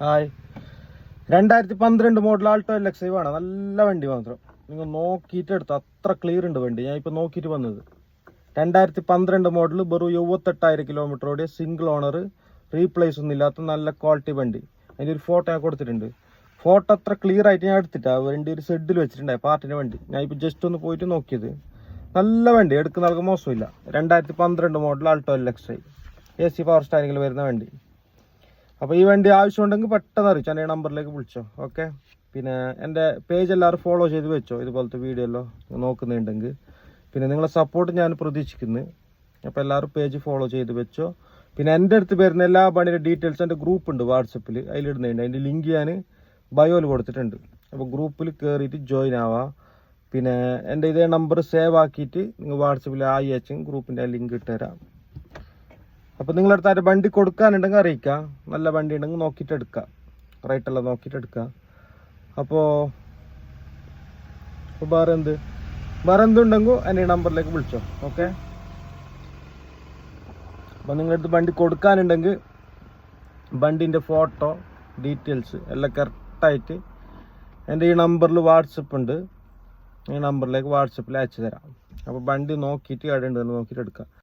Hi, 2012 model Alto LX ആണ്. നല്ല വണ്ടി മാത്രം. നിങ്ങൾ നോക്കിയിട്ട് എടുത്ത അത്ര ക്ലിയർ ഉണ്ട് വണ്ടി. ഞാൻ ഇപ്പോൾ നോക്കിയിട്ട് വന്നത് 2012 മോഡൽ, വെറും 78,000 കിലോമീറ്റർ ഓടിയ, സിംഗിൾ ഓണർ, റീപ്ലേസ് ഒന്നും ഇല്ലാത്ത നല്ല ക്വാളിറ്റി വണ്ടി. അതിൻ്റെ ഒരു ഫോട്ടോ ഞാൻ കൊടുത്തിട്ടുണ്ട്. ഫോട്ടോ അത്ര ക്ലിയർ ആയിട്ട് ഞാൻ എടുത്തിട്ടാണ് വണ്ടി ഒരു ഷെഡിൽ വെച്ചിട്ടുണ്ടായി, പാർട്ടിൻ്റെ വണ്ടി. ഞാൻ ഇപ്പോൾ ജസ്റ്റ് ഒന്ന് പോയിട്ട് നോക്കിയത്. നല്ല വണ്ടി, എടുക്കുന്ന ആൾക്ക് മോശമില്ല. 2012 model Alto LX, AC power സ്റ്റാരിങ്ങിൽ വരുന്ന വണ്ടി. അപ്പോൾ ഈ വണ്ടി ആവശ്യമുണ്ടെങ്കിൽ പെട്ടെന്ന് അറിയിച്ചു എൻ്റെ നമ്പറിലേക്ക് വിളിച്ചോ. ഓക്കെ, പിന്നെ എൻ്റെ പേജ് എല്ലാവരും ഫോളോ ചെയ്ത് വെച്ചോ, ഇതുപോലത്തെ വീഡിയോ എല്ലാം നോക്കുന്നുണ്ടെങ്കിൽ. പിന്നെ നിങ്ങളെ സപ്പോർട്ട് ഞാൻ പ്രതീക്ഷിക്കുന്നു. അപ്പോൾ എല്ലാവരും പേജ് ഫോളോ ചെയ്ത് വെച്ചോ. പിന്നെ എൻ്റെ അടുത്ത് വരുന്ന എല്ലാ വണ്ടിയുടെ ഡീറ്റെയിൽസ് എൻ്റെ ഗ്രൂപ്പ് ഉണ്ട് വാട്സപ്പിൽ, അതിലിടുന്നുണ്ട്. അതിൻ്റെ ലിങ്ക് ഞാൻ ബയോയിൽ കൊടുത്തിട്ടുണ്ട്. അപ്പോൾ ഗ്രൂപ്പിൽ കയറിയിട്ട് ജോയിൻ ആവാം. പിന്നെ എൻ്റെ ഇതേ നമ്പർ സേവ് ആക്കിയിട്ട് നിങ്ങൾ വാട്സപ്പിൽ അയച്ചും ഗ്രൂപ്പിൻ്റെ ലിങ്ക് ഇട്ടുതരാം. അപ്പോൾ നിങ്ങളടുത്ത് വണ്ടി കൊടുക്കാനുണ്ടെങ്കിൽ അറിയിക്കാം. നല്ല വണ്ടി ഉണ്ടെങ്കിൽ നോക്കിയിട്ട് എടുക്കാം, റേറ്റെല്ലാം നോക്കിയിട്ട് എടുക്കാം. അപ്പോൾ വേറെ എന്തുണ്ടെങ്കിൽ എൻ്റെ നമ്പറിലേക്ക് വിളിച്ചോ. ഓക്കെ, അപ്പോൾ നിങ്ങളടുത്ത് വണ്ടി കൊടുക്കാനുണ്ടെങ്കിൽ വണ്ടീൻ്റെ ഫോട്ടോ ഡീറ്റെയിൽസ് എല്ലാം കറക്റ്റായിട്ട് എൻ്റെ ഈ നമ്പറിൽ വാട്സപ്പ് ഉണ്ട്. ഈ നമ്പറിലേക്ക് വാട്സപ്പിൽ അയച്ചു തരാം. അപ്പോൾ വണ്ടി നോക്കിയിട്ട് എവിടെ ഉണ്ടെന്ന് നോക്കിയിട്ട് എടുക്കാം.